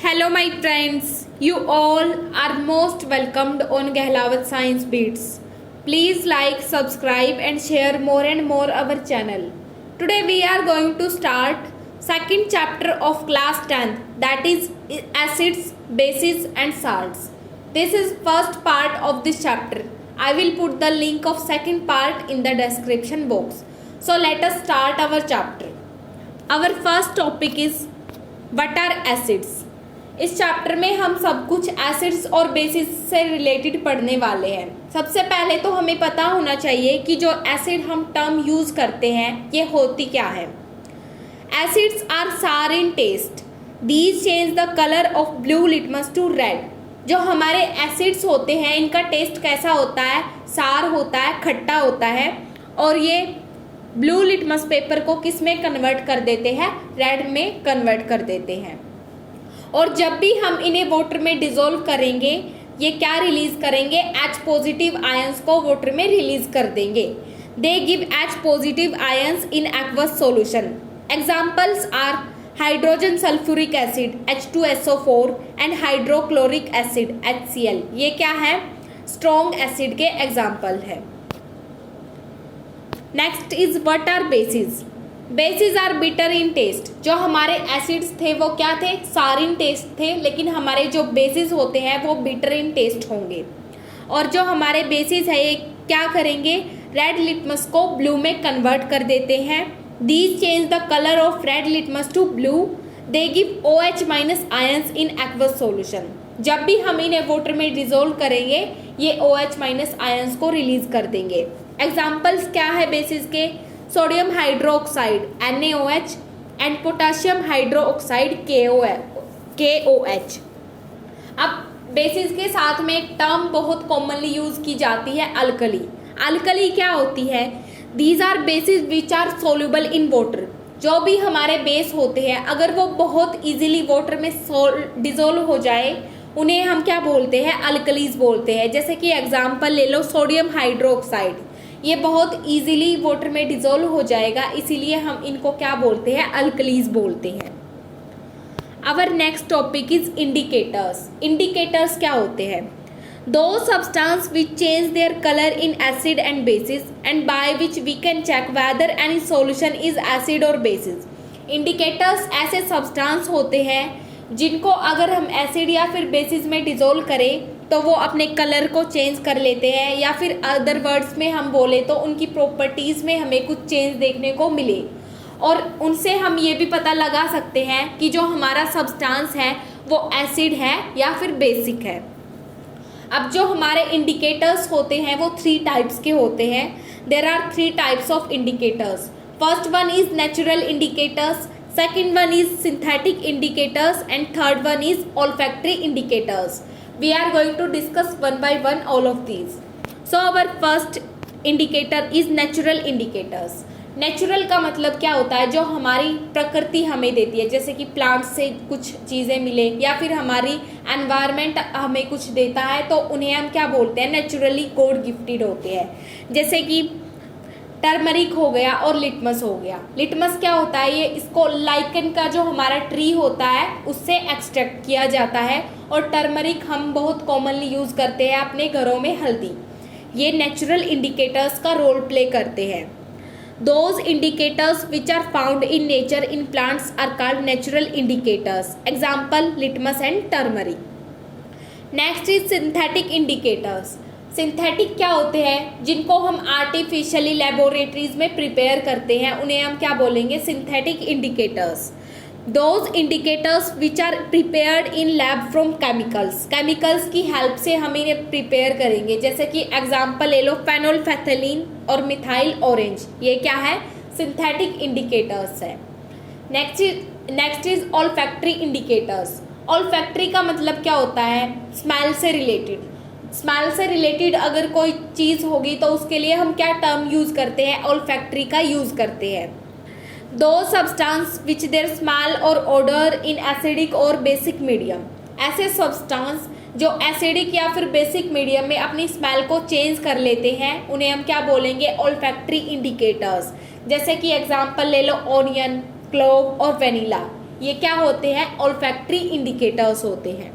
Hello my friends, you all are most welcomed on Gehlawat Science Beats. Please like, subscribe and share more and more our channel. Today we are going to start second chapter of class 10, that is acids, bases and salts. This is first part of this chapter. I will put the link of second part in the description box. So let us start our chapter. Our first topic is what are acids. इस chapter में हम सब कुछ acids और basis से related पढ़ने वाले हैं। सबसे पहले तो हमें पता होना चाहिए कि जो एसिड हम टर्म यूज करते हैं ये होती क्या है। Acids are sour in taste, these change the colour of blue litmus to red. जो हमारे एसिड्स होते हैं इनका टेस्ट कैसा होता है, सार होता है, खट्टा होता है, और ये ब्लू लिटमस पेपर को किस में कन्वर्ट कर देते हैं, रेड में कन्वर्ट कर देते हैं। और जब भी हम इन्हें वाटर में डिसॉल्व करेंगे ये क्या रिलीज करेंगे, H पॉजिटिव आयंस को वाटर में रिलीज कर देंगे। They give H positive ions in aqueous solution. Examples are hydrogen sulphuric acid H2SO4 and hydrochloric acid HCl। ये क्या है, स्ट्रॉन्ग एसिड के एग्जाम्पल है। Next is what are bases. Bases are bitter in taste. जो हमारे acids थे वो क्या थे, सार इन टेस्ट थे, लेकिन हमारे जो बेसिस होते हैं वो बिटर इन टेस्ट होंगे। और जो हमारे बेसिस है ये क्या करेंगे, रेड लिटमस को ब्लू में कन्वर्ट कर देते हैं। These change the colour of red litmus to blue. They give OH minus ions in aqueous solution. जब भी हम इन्हें वाटर में डिसॉल्व करेंगे ये OH माइनस आयंस को रिलीज कर देंगे। एग्जाम्पल्स क्या है बेसिस के, sodium hydroxide NaOH and potassium hydroxide KOH। अब बेसिस के साथ में एक टर्म बहुत कॉमनली यूज की जाती है, अल्कली। अल्कली क्या होती है, these are bases which are soluble in water. जो भी हमारे बेस होते हैं अगर वो बहुत इजीली वाटर में डिसॉल्व हो जाए उन्हें हम क्या बोलते हैं, अल्कलीज बोलते हैं। जैसे कि एग्जाम्पल ले लो, सोडियम हाइड्रोक्साइड, ये बहुत इजीली वाटर में डिसॉल्व हो जाएगा, इसीलिए हम इनको क्या बोलते हैं, अल्कलीज बोलते हैं। Our next topic is indicators. Indicators क्या होते हैं, those substance which change their colour in acid and bases and by which we can check whether any solution is acid और बेसिस। इंडिकेटर्स ऐसे सब्सटेंस होते हैं जिनको अगर हम एसिड या फिर बेसिस में डिसॉल्व करें तो वो अपने कलर को चेंज कर लेते हैं, या फिर अदर वर्ड्स में हम बोले तो उनकी प्रॉपर्टीज़ में हमें कुछ चेंज देखने को मिले, और उनसे हम ये भी पता लगा सकते हैं कि जो हमारा सब्सटेंस है वो एसिड है या फिर बेसिक है। अब जो हमारे इंडिकेटर्स होते हैं वो 3 टाइप्स के होते हैं। There are 3 types of indicators. First one is natural indicators, second one is synthetic indicators and third one is olfactory indicators. We are going to discuss one by one all of these. So our first indicator is natural indicators. Natural का मतलब क्या होता है, जो हमारी प्रकृति हमें देती है, जैसे कि प्लांट से कुछ चीज़ें मिले या फिर हमारी एनवायरनमेंट हमें कुछ देता है तो उन्हें हम क्या बोलते हैं, नेचुरली गॉड गिफ्टेड होते हैं। जैसे कि टर्मरिक हो गया और लिटमस हो गया। लिटमस क्या होता है, ये इसको लाइकन का जो हमारा ट्री होता है उससे एक्सट्रैक्ट किया जाता है, और टर्मरिक हम बहुत कॉमनली यूज़ करते हैं अपने घरों में, हल्दी। ये नेचुरल इंडिकेटर्स का रोल प्ले करते हैं। Those indicators which are found in nature in plants are called natural indicators. Example litmus and turmeric. Next is synthetic indicators. Synthetic क्या होते हैं, जिनको हम आर्टिफिशियली लेबोरेटरीज में प्रिपेयर करते हैं उन्हें हम क्या बोलेंगे, synthetic indicators. Those indicators which are prepared in lab from chemicals. Chemicals की हेल्प से हम इन्हें प्रिपेयर करेंगे, जैसे कि एग्जांपल ले लो, फेनोल्फेथलीन और मिथाइल ऑरेंज, ये क्या है, सिंथेटिक इंडिकेटर्स है। Next is olfactory indicators. Olfactory का मतलब क्या होता है, स्मेल से रिलेटेड। स्मेल से रिलेटेड अगर कोई चीज़ होगी तो उसके लिए हम क्या टर्म यूज़ करते हैं, ऑल्फैक्टरी का यूज़ करते हैं। Those substance which their smell और ऑडर इन एसिडिक और बेसिक मीडियम। ऐसे सब्सटेंस जो एसिडिक या फिर बेसिक मीडियम में अपनी स्मेल को चेंज कर लेते हैं उन्हें हम क्या बोलेंगे, ऑल्फैक्टरी इंडिकेटर्स। जैसे कि एग्जांपल ले लो, ऑनियन, क्लोव और वेनिला, ये क्या होते हैं? ऑल्फैक्टरी इंडिकेटर्स होते हैं।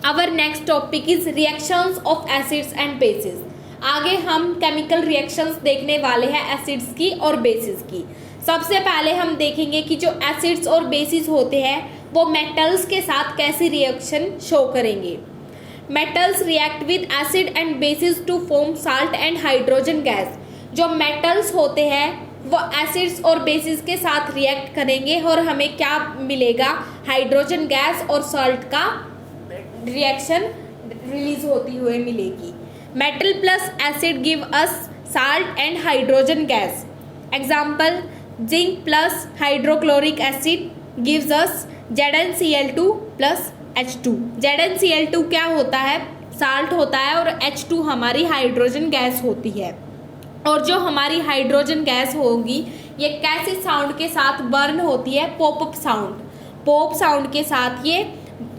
Our next topic is reactions of acids and bases. आगे हम केमिकल रिएक्शंस देखने वाले हैं एसिड्स की और बेसिस की। सबसे पहले हम देखेंगे कि जो एसिड्स और बेसिस होते हैं वो मेटल्स के साथ कैसी रिएक्शन शो करेंगे। Metals react with acid and bases to form salt and hydrogen gas. जो मेटल्स होते हैं वो एसिड्स और बेसिस के साथ रिएक्ट करेंगे और हमें क्या मिलेगा? हाइड्रोजन गैस और सॉल्ट का रिएक्शन रिलीज होती हुई मिलेगी। Metal plus acid give us salt and hydrogen gas. Example, zinc plus hydrochloric acid gives us ZnCl2 plus H2। ZnCl2 क्या होता है? साल्ट होता है और H2 हमारी हाइड्रोजन गैस होती है। और जो हमारी हाइड्रोजन गैस होगी ये कैसे साउंड के साथ बर्न होती है? Popup sound. पॉप साउंड के साथ ये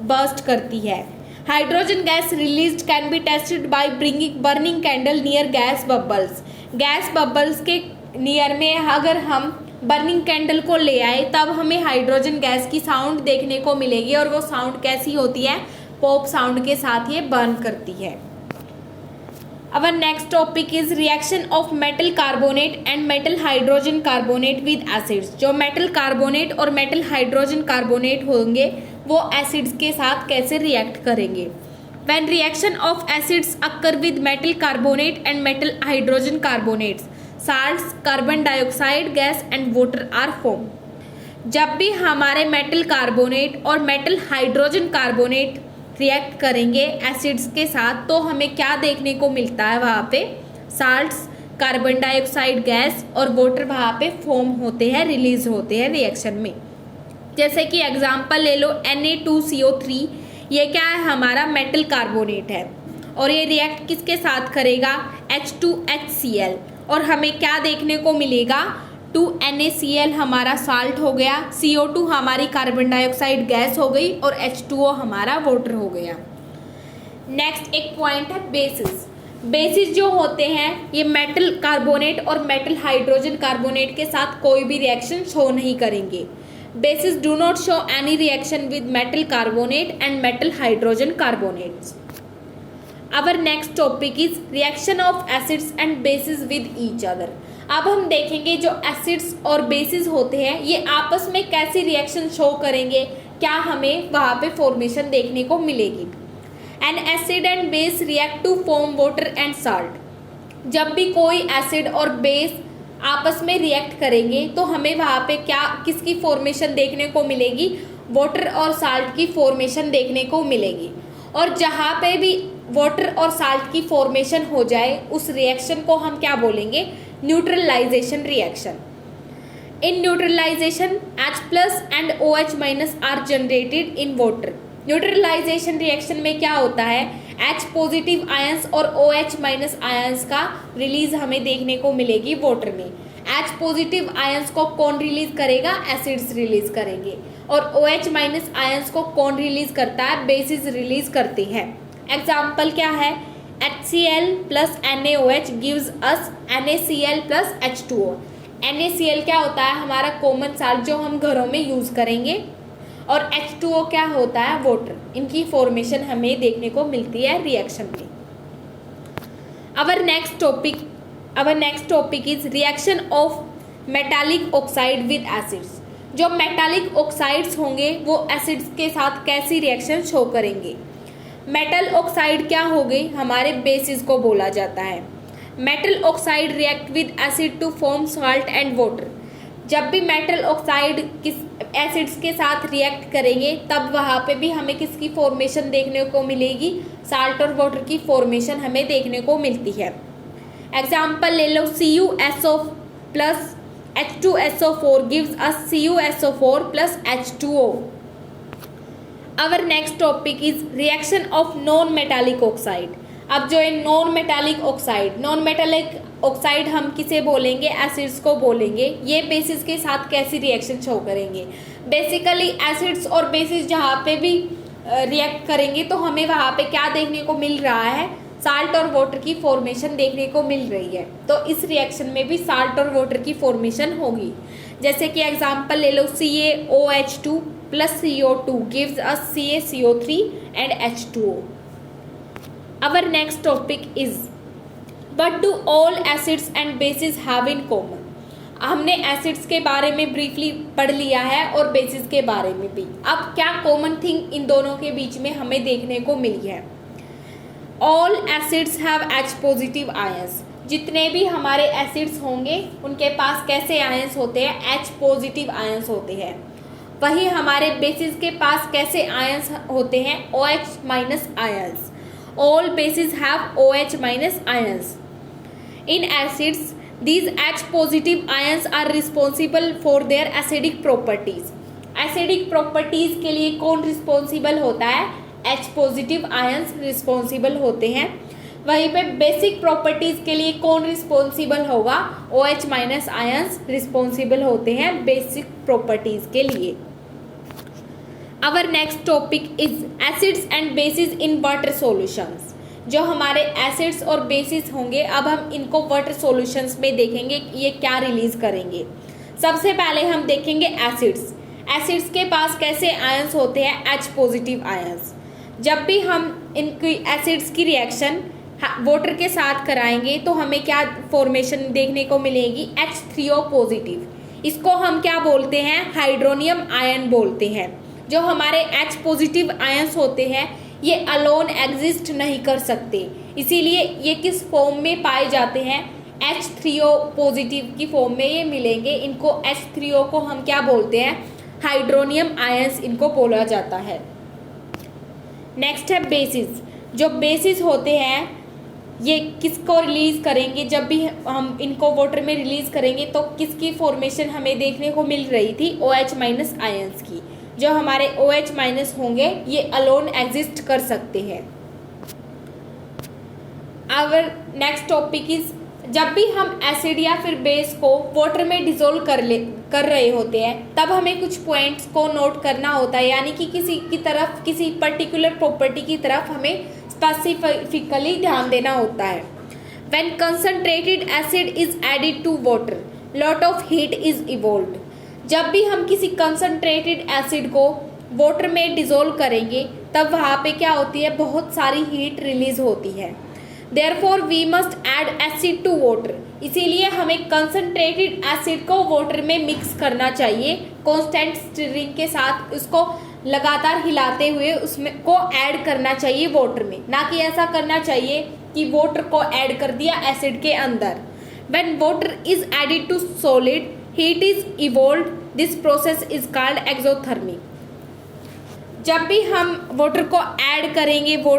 बर्स्ट करती है। Hydrogen gas released can be tested by bringing burning candle near gas bubbles. Gas bubbles के नियर में अगर हम बर्निंग कैंडल को ले आए तब हमें हाइड्रोजन गैस की साउंड देखने को मिलेगी और वो साउंड कैसी होती है? पॉप साउंड के साथ ये बर्न करती है। Our next topic is reaction of metal carbonate and metal hydrogen carbonate with acids। जो metal carbonate और metal hydrogen carbonate होंगे वो acids के साथ कैसे react करेंगे। When reaction of acids occur with metal carbonate and metal hydrogen carbonates, salts, carbon dioxide gas and water are formed। जब भी हमारे metal carbonate और metal hydrogen carbonate रिएक्ट करेंगे एसिड्स के साथ तो हमें क्या देखने को मिलता है? वहाँ पे साल्ट्स, कार्बन डाइऑक्साइड गैस और वाटर वहाँ पे फॉर्म होते हैं, रिलीज होते हैं रिएक्शन में। जैसे कि एग्जांपल ले लो Na2CO3, ये क्या है? हमारा मेटल कार्बोनेट है और ये रिएक्ट किसके साथ करेगा? H2HCl। और हमें क्या देखने को मिलेगा? 2NaCl हमारा साल्ट हो गया, CO2 हमारी कार्बन डाइऑक्साइड गैस हो गई और H2O हमारा वाटर हो गया। नेक्स्ट एक पॉइंट है बेसिस। बेसिस जो होते हैं ये मेटल कार्बोनेट और मेटल हाइड्रोजन कार्बोनेट के साथ कोई भी रिएक्शन शो नहीं करेंगे। Bases do not show any reaction with metal carbonate and metal hydrogen carbonates. Our next topic is reaction of acids and bases with each other. अब हम देखेंगे जो एसिड्स और बेसिस होते हैं ये आपस में कैसी रिएक्शन शो करेंगे, क्या हमें वहाँ पे फॉर्मेशन देखने को मिलेगी। An acid and base react to form water and salt. जब भी कोई एसिड और बेस आपस में रिएक्ट करेंगे तो हमें वहाँ पे क्या किसकी फॉर्मेशन देखने को मिलेगी? वाटर और साल्ट की फॉर्मेशन देखने को मिलेगी। और जहाँ पे भी वाटर और साल्ट की फॉर्मेशन हो जाए उस रिएक्शन को हम क्या बोलेंगे? Neutralization reaction. In neutralization H plus and OH minus are generated in water. Neutralization reaction में क्या होता है? H पॉजिटिव आयंस और OH माइनस आयंस का रिलीज हमें देखने को मिलेगी वाटर में। H पॉजिटिव आयंस को कौन रिलीज करेगा? एसिड्स रिलीज करेंगे। और OH माइनस आयंस को कौन रिलीज करता है? बेसिस रिलीज करते हैं। एग्जाम्पल क्या है? HCl plus NaOH gives us NaCl plus H2O। NaCl क्या होता है? हमारा कॉमन साल्ट जो हम घरों में यूज करेंगे और H2O क्या होता है? वाटर। इनकी फॉर्मेशन हमें देखने को मिलती है रिएक्शन में। Our next topic is reaction of metallic oxide with acids. जो मेटालिक ऑक्साइड्स होंगे वो एसिड्स के साथ कैसी रिएक्शन शो करेंगे। मेटल ऑक्साइड क्या हो गई? हमारे बेसिस को बोला जाता है। Metal oxide react with acid to form salt and water. जब भी मेटल ऑक्साइड किस एसिड्स के साथ रिएक्ट करेंगे तब वहाँ पे भी हमें किसकी फॉर्मेशन देखने को मिलेगी? साल्ट और वाटर की फॉर्मेशन हमें देखने को मिलती है। एग्जाम्पल ले लो CuSO plus H2SO4 gives us CuSO4 plus H2O। Our next topic is reaction of non metallic oxide. अब जो है नॉन मेटालिक ऑक्साइड हम किसे बोलेंगे? एसिड्स को बोलेंगे। ये बेसिस के साथ कैसी रिएक्शन शो करेंगे? बेसिकली एसिड्स और बेसिस जहाँ पे भी रिएक्ट करेंगे तो हमें वहाँ पे क्या देखने को मिल रहा है? साल्ट और वाटर की फॉर्मेशन देखने को मिल रही है। तो इस रिएक्शन में भी साल्ट और वाटर की फॉर्मेशन होगी। जैसे कि एग्जांपल ले लो, CaOH2 plus CO2 gives us CaCO3 and H2O. Our next topic is, what do all acids and bases have in common? हमने एसिड्स के बारे में ब्रीफली पढ़ लिया है और बेसिस के बारे में भी। अब क्या कॉमन थिंग इन दोनों के बीच में हमें देखने को मिली है? All acids have H positive ions. जितने भी हमारे एसिड्स होंगे उनके पास कैसे आयंस होते हैं? H पॉजिटिव आयंस होते हैं। वही हमारे बेसिस के पास कैसे आयंस होते हैं? OH minus ions. All basis have OH minus ions. In acids these H positive ions are responsible for their acidic properties. Acidic properties के लिए कौन रिस्पॉन्सिबल होता है? H पॉजिटिव आयंस रिस्पॉन्सिबल होते हैं। वहीं पे बेसिक प्रॉपर्टीज के लिए कौन रिस्पॉन्सिबल होगा? OH माइनस आयंस रिस्पॉन्सिबल होते हैं बेसिक प्रॉपर्टीज के लिए। Our next topic is acids and bases in water solutions. जो हमारे एसिड्स और बेसिस होंगे, अब हम इनको वाटर सॉल्यूशंस में देखेंगे कि ये क्या रिलीज करेंगे। सबसे पहले हम देखेंगे एसिड्स। एसिड्स के पास कैसे आयंस होते हैं? H positive ions. जब भी हम इनकी एसिड्स की रिएक्शन वाटर के साथ कराएंगे तो हमें क्या फॉर्मेशन देखने को मिलेगी? H3O positive. इसको हम क्या बोलते हैं? हाइड्रोनियम आयन बोलते हैं। जो हमारे H पॉजिटिव आयंस होते हैं ये अलोन एग्जिस्ट नहीं कर सकते, इसीलिए ये किस फॉर्म में पाए जाते हैं? H3O पॉजिटिव की फॉर्म में ये मिलेंगे। इनको H3O को हम क्या बोलते हैं? हाइड्रोनियम आयंस इनको बोला जाता है। नेक्स्ट है बेसिस। जो बेसिस होते हैं ये किसको रिलीज करेंगे? जब भी हम इनको वाटर में रिलीज करेंगे तो किसकी फॉर्मेशन हमें देखने को मिल रही थी? OH माइनस आयंस की। जो हमारे OH माइनस होंगे ये अलोन एग्जिस्ट कर सकते हैं। आवर नेक्स्ट टॉपिक इज, जब भी हम एसिड या फिर बेस को वाटर में डिसोल्व कर रहे होते हैं तब हमें कुछ पॉइंट्स को नोट करना होता है, यानी कि किसी पर्टिकुलर प्रॉपर्टी की तरफ हमें स्पेसिफिकली ध्यान देना होता है। When concentrated acid is added to water, lot of heat is evolved. जब भी हम किसी कंसंट्रेटेड एसिड को वाटर में डिसोल्व करेंगे तब वहाँ पे क्या होती है? बहुत सारी हीट रिलीज होती है। Therefore we must add acid to water. इसीलिए हमें कंसंट्रेटेड एसिड को वाटर में मिक्स करना चाहिए कांस्टेंट स्टिरिंग के साथ। उसको लगातार हिलाते हुए उसमें को ऐड करना चाहिए वाटर में, ना कि ऐसा करना चाहिए कि वाटर को ऐड कर दिया एसिड के अंदर। When water is added to solid, heat is evolved. This process is called exothermy. जब भी हम वाटर को ऐड करेंगे वो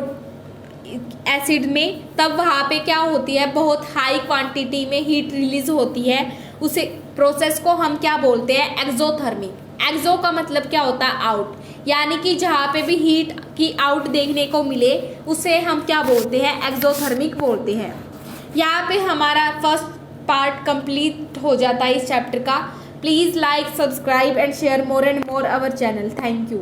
एसिड में तब वहाँ पे क्या होती है? बहुत हाई क्वांटिटी में हीट रिलीज होती है। उसे प्रोसेस को हम क्या बोलते हैं? एक्सोथर्मी। एक्सो का मतलब क्या होता है? आउट। यानी कि जहाँ पे भी हीट की आउट देखने को मिले उसे हम क्या बोलते हैं? एक्सोथर्मिक बोलते हैं। यहाँ पे हमारा फर्स्ट पार्ट कंप्लीट हो जाता है इस चैप्टर का। Please like, subscribe and share more and more our channel. Thank you.